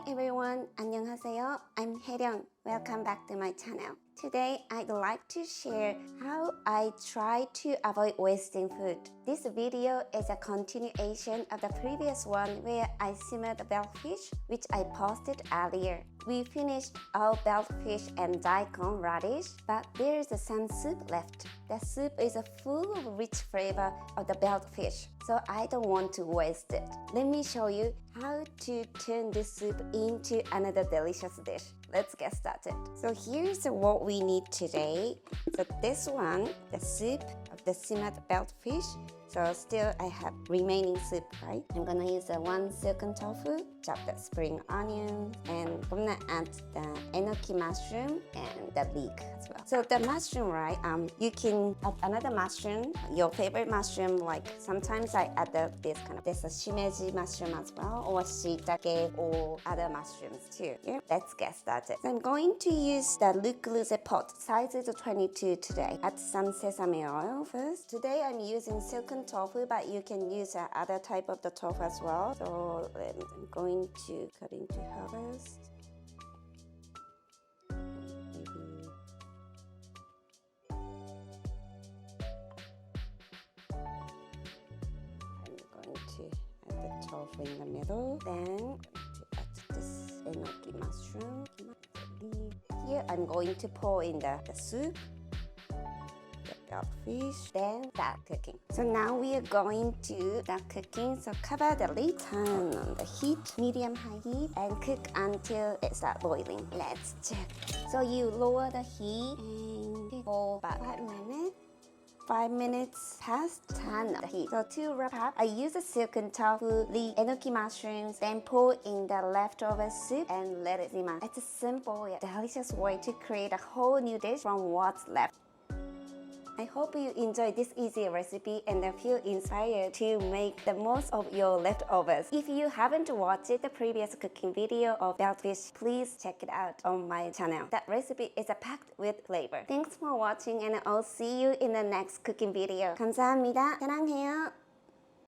Hi everyone, 안녕하세요. I'm 혜령. Welcome back to my channel. Today I'd like to share how I try to avoid wasting food. This video is a continuation of the previous one where I simmered the bellfish, which I posted earlier. We finished our bellfish and daikon radish, but there is some soup left. The soup is full of rich flavor of the bellfish, so I don't want to waste it. Let me show you how to turn this soup into another delicious dish. Let's get started. So here's what we need today. So this one, the soup of the simmered bellfish. So still I have remaining soup, right? I'm gonna use one silken tofu, chop the spring onion, and I'm gonna add the enoki mushroom and the leek as well. So the mushroom, right? You can add another mushroom, your favorite mushroom. Like sometimes I add this a shimeji mushroom as well, or shiitake, or other mushrooms too. Yeah, let's get started. So I'm going to use the look pot, size is 22 today. Add some sesame oil first. Today I'm using silken tofu, but you can use other type of the tofu as well. So I'm going to cut into half first. I'm going to add the tofu in the middle. Then I'm going to add this enoki mushroom. Here I'm going to pour in the soup, fish, then start cooking. So now we are going to start cooking. So cover the lid, turn on the heat, medium-high heat, and cook until it starts boiling. Let's check. So you lower the heat and cook for about 5 minutes. 5 minutes past, turn the heat. So to wrap up, I use the silken tofu, the enoki mushrooms, then pour in the leftover soup and let it simmer. It's a simple yet delicious way to create a whole new dish from what's left. I hope you enjoyed this easy recipe and feel inspired to make the most of your leftovers. If you haven't watched the previous cooking video of bellfish, please check it out on my channel. That recipe is packed with flavor. Thanks for watching and I'll see you in the next cooking video. 감사합니다. 사랑해요.